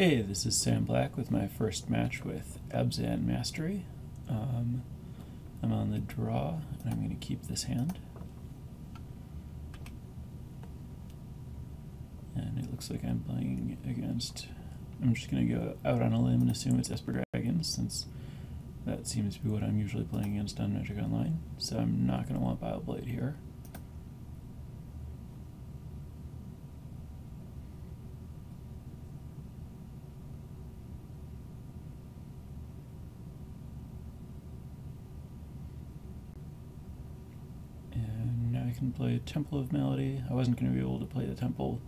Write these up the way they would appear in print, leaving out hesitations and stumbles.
Hey, this is Sam Black with my first match with Abzan Mastery. I'm on the draw, and I'm going to keep this hand. And it looks like I'm playing against... I'm just going to go out on a limb and assume it's Esper Dragons, since that seems to be what I'm usually playing against on Magic Online. So I'm not going to want Bile Blade here. I can play Temple of Melody. I wasn't going to be able to play the Temple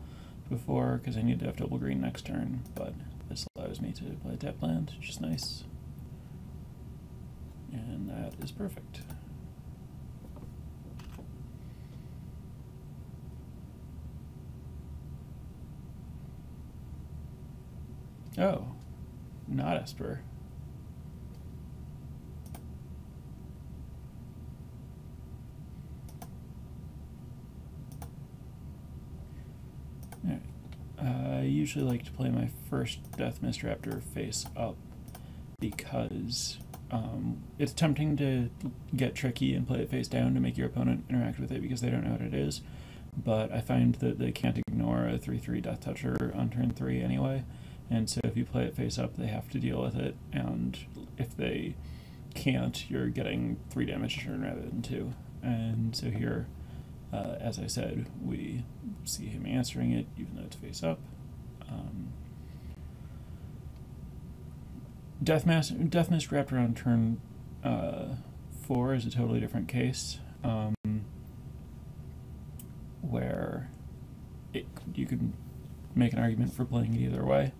before because I need to have double green next turn, but this allows me to play tap land, which is nice. And that is perfect. Oh, not Esper. I usually like to play my first Death Mist Raptor face up because it's tempting to get tricky and play it face down to make your opponent interact with it because they don't know what it is, but I find that they can't ignore a 3/3 Death Toucher on turn 3 anyway, and so if you play it face up they have to deal with it, and if they can't, you're getting 3 damage a turn rather than 2. And so here, as I said, we see him answering it even though it's face up. Death Mist Raptor on turn 4 is a totally different case, where you could make an argument for playing it either way.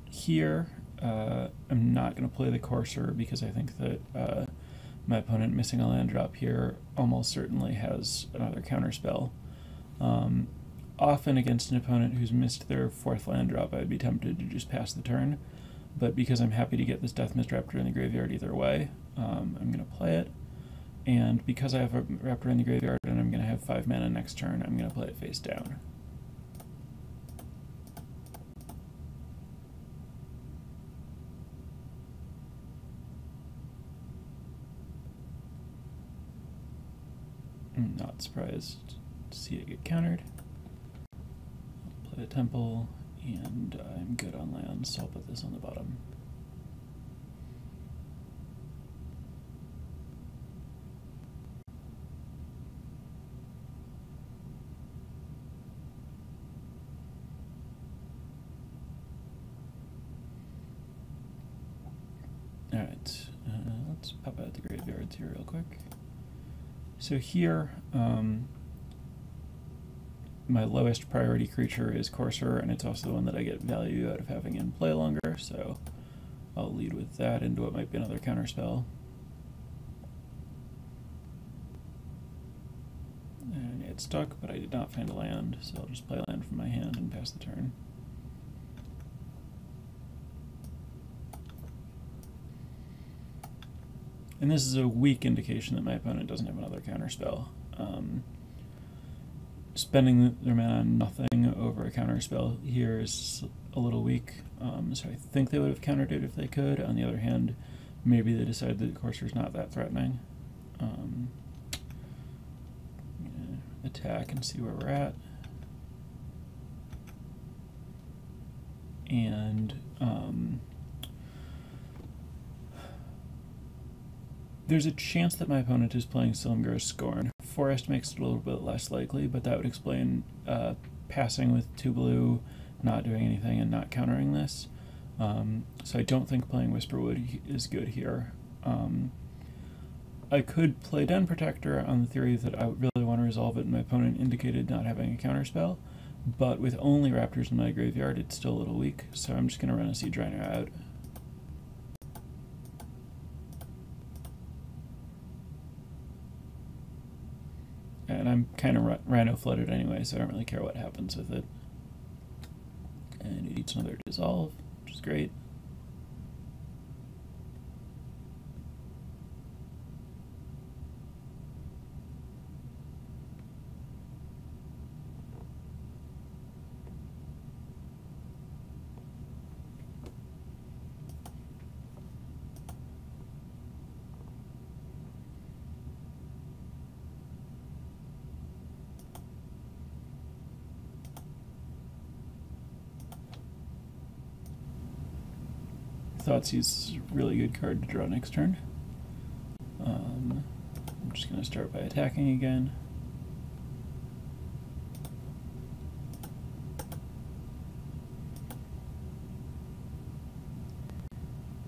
Here, I'm not going to play the Courser because I think that my opponent missing a land drop here almost certainly has another counterspell. Often against an opponent who's missed their 4th land drop, I'd be tempted to just pass the turn, but because I'm happy to get this Death Mist Raptor in the graveyard either way, I'm going to play it, and because I have a Raptor in the graveyard and I'm going to have 5 mana next turn, I'm going to play it face down. I'm not surprised to see it get countered. I'll play a Temple, and I'm good on lands, so I'll put this on the bottom. Alright, let's pop out the graveyards here real quick. So here, my lowest priority creature is Courser, and it's also the one that I get value out of having in play longer, so I'll lead with that into what might be another counterspell. And it's stuck, but I did not find a land, so I'll just play a land from my hand and pass the turn. And this is a weak indication that my opponent doesn't have another counterspell. Spending their mana on nothing over a counterspell here is a little weak, so I think they would have countered it if they could. On the other hand, maybe they decided that Courser's not that threatening. Attack and see where we're at. And there's a chance that my opponent is playing Silumgar's Scorn. Forest makes it a little bit less likely, but that would explain passing with 2 blue, not doing anything, and not countering this. So I don't think playing Whisperwood is good here. I could play Den Protector on the theory that I really want to resolve it and my opponent indicated not having a counterspell, but with only Raptors in my graveyard it's still a little weak, so I'm just going to run a Siege Rhino out. And I'm kind of Rhino flooded anyway, so I don't really care what happens with it. And it eats another Dissolve, which is great. Thoughtseize a really good card to draw next turn. I'm just going to start by attacking again.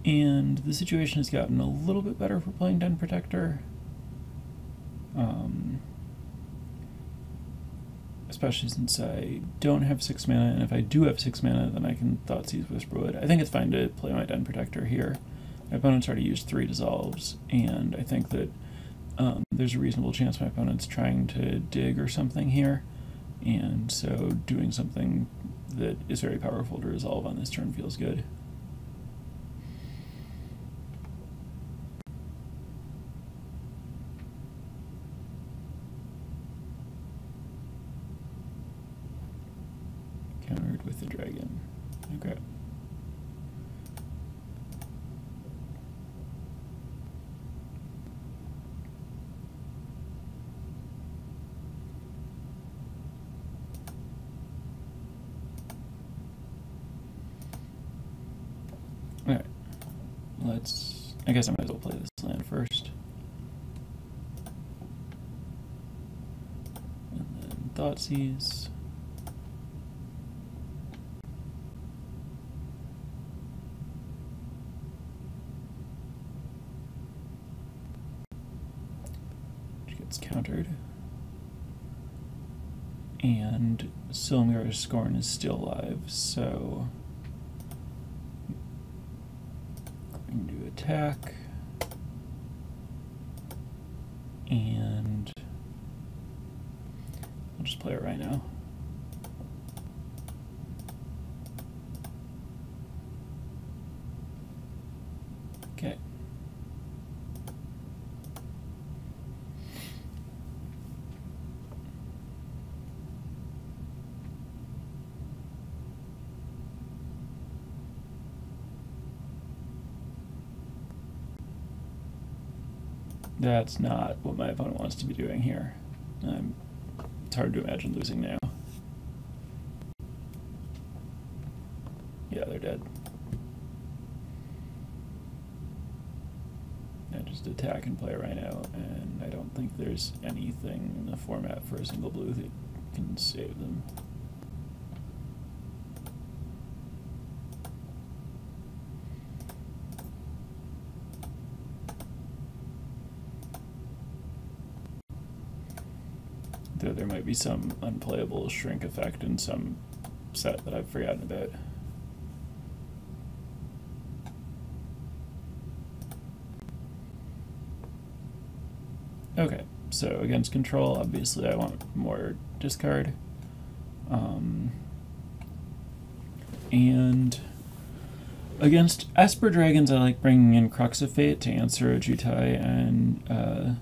And the situation has gotten a little bit better for playing Den Protector. Especially since I don't have 6 mana, and if I do have 6 mana, then I can Thoughtseize Whisperwood. I think it's fine to play my Den Protector here. My opponent's already used 3 dissolves, and I think that there's a reasonable chance my opponent's trying to dig or something here, and so doing something that is very powerful to resolve on this turn feels good. Countered with the dragon. Okay. Alright. I guess I might as well play this land first. And then Thoughtseize. Countered, and Silumgar's Scorn is still alive, so I'm going to attack, and I'll just play it right now. Okay. That's not what my opponent wants to be doing here. It's hard to imagine losing now. Yeah, they're dead. I just attack and play a Rhino, and I don't think there's anything in the format for a single blue that can save them. Though there might be some unplayable shrink effect in some set that I've forgotten about. Okay, so against control, obviously I want more discard. And against Esper Dragons, I like bringing in Crux of Fate to answer Jutai and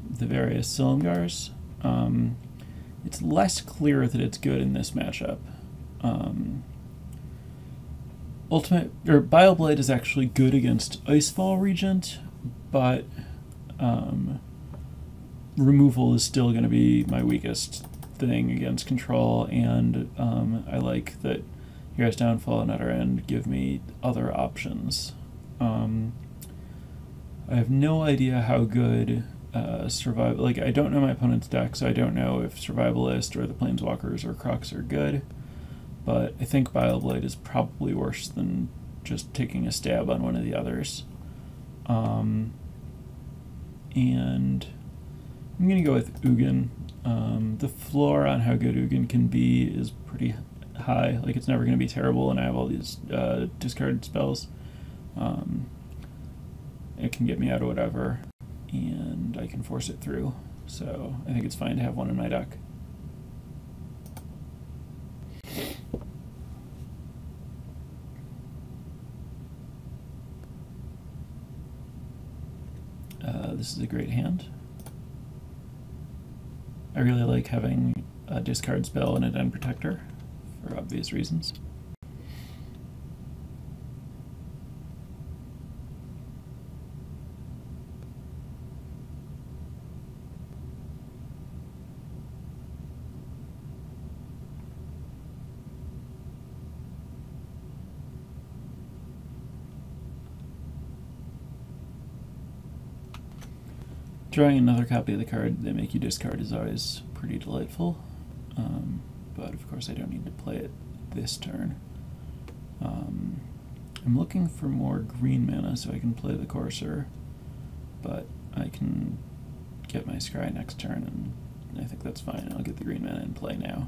the various Silumgars. It's less clear that it's good in this matchup. Bile-Blight is actually good against Icefall Regent, but removal is still going to be my weakest thing against control, and I like that Hero's Downfall and Utter End give me other options. I have no idea how good survival, I don't know my opponent's deck, so I don't know if Survivalist or the Planeswalkers or Crux are good, but I think Bile-Blight is probably worse than just taking a stab on one of the others. And I'm going to go with Ugin. The floor on how good Ugin can be is pretty high. It's never going to be terrible, and I have all these discard spells. It can get me out of whatever, and I can force it through. So I think it's fine to have one in my deck. This is a great hand. I really like having a discard spell and a Den Protector for obvious reasons. Drawing another copy of the card they make you discard is always pretty delightful, but of course I don't need to play it this turn. I'm looking for more green mana so I can play the Courser, but I can get my Scry next turn, and I think that's fine. I'll get the green mana in play now.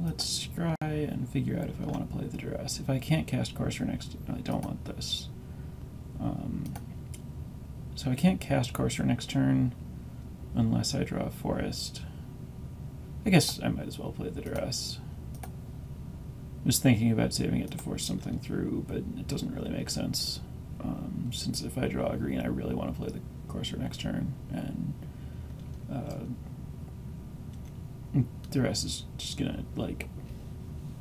Let's scry and figure out if I want to play the Duress. If I can't cast Courser next, I don't want this. So I can't cast Courser next turn unless I draw a Forest. I guess I might as well play the Duress. I was thinking about saving it to force something through, but it doesn't really make sense. Since if I draw a green, I really want to play the Courser next turn, and Duress is just gonna, like,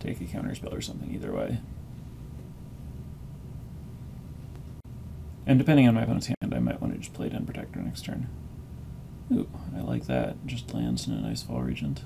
take a counterspell or something either way. And depending on my opponent's hand, I might want to just play Den Protector next turn. Ooh, I like that. Just lands in an Icefall Regent.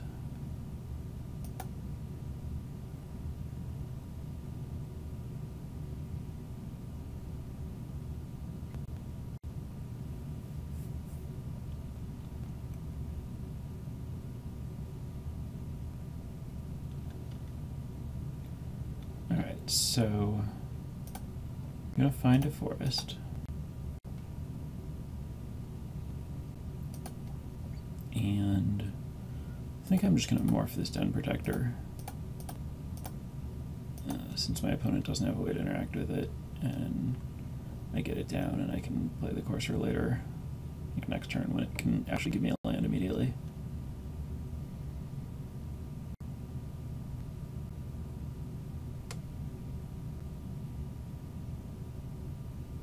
Alright, so I'm going to find a Forest. And I think I'm just going to morph this Den Protector, since my opponent doesn't have a way to interact with it, and I get it down and I can play the Courser later, like next turn, when it can actually give me a land immediately.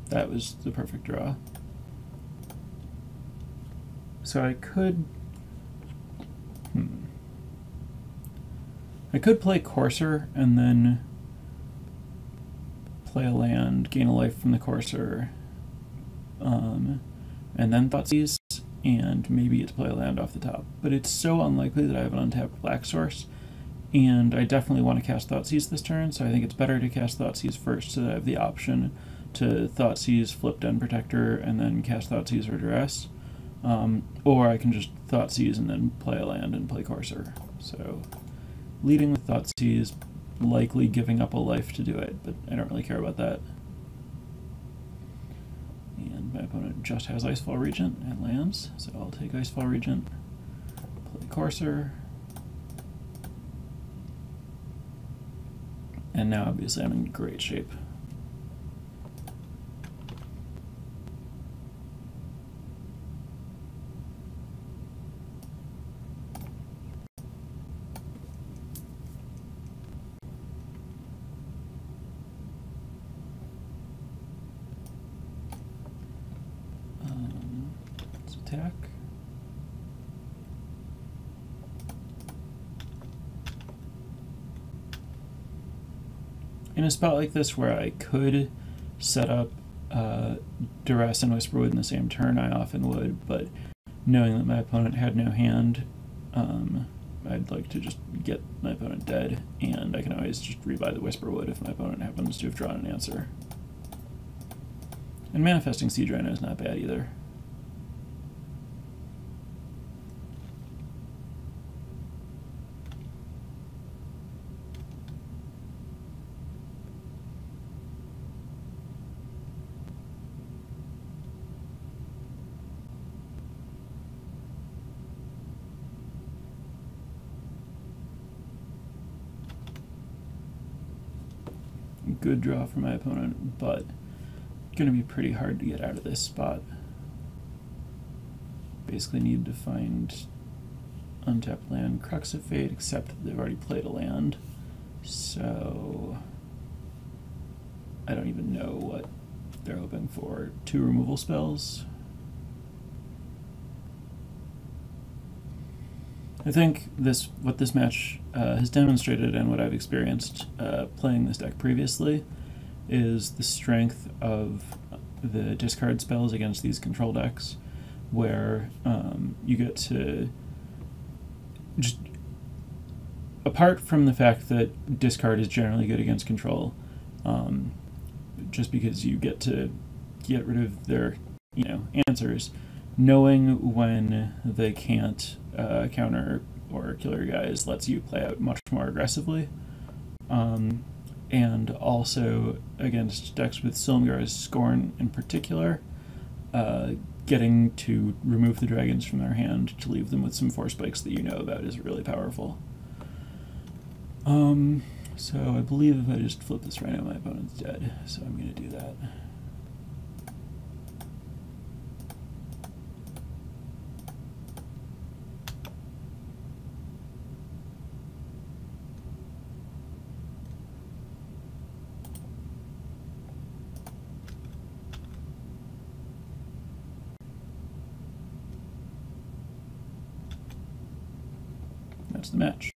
That was the perfect draw. So I could play Courser and then play a land, gain a life from the Courser, and then Thoughtseize, and maybe get to play a land off the top. But it's so unlikely that I have an untapped black source, and I definitely want to cast Thoughtseize this turn, so I think it's better to cast Thoughtseize first so that I have the option to Thoughtseize, flip Den Protector, and then cast Thoughtseize or Duress. Or I can just Thoughtseize and then play a land and play Courser. So leading with Thoughtseize, likely giving up a life to do it, but I don't really care about that. And my opponent just has Icefall Regent and lands, so I'll take Icefall Regent, play Courser, and now obviously I'm in great shape. Attack. In a spot like this where I could set up Duress and Whisperwood in the same turn, I often would, but knowing that my opponent had no hand, I'd like to just get my opponent dead, and I can always just rebuy the Whisperwood if my opponent happens to have drawn an answer. And Manifesting Siege Rhino is not bad either. Good draw for my opponent, but gonna be pretty hard to get out of this spot. Basically need to find untapped land, Crux of Fate, except that they've already played a land, so I don't even know what they're hoping for. 2 removal spells. I think what this match has demonstrated, and what I've experienced playing this deck previously, is the strength of the discard spells against these control decks. where you get to just, apart from the fact that discard is generally good against control, just because you get to get rid of their answers, knowing when they can't counter or kill your guys lets you play out much more aggressively. And also against decks with Silumgar's Scorn in particular, getting to remove the dragons from their hand to leave them with some force spikes that you know about is really powerful. So I believe if I just flip this right now, my opponent's dead, so I'm going to do that. That's the match.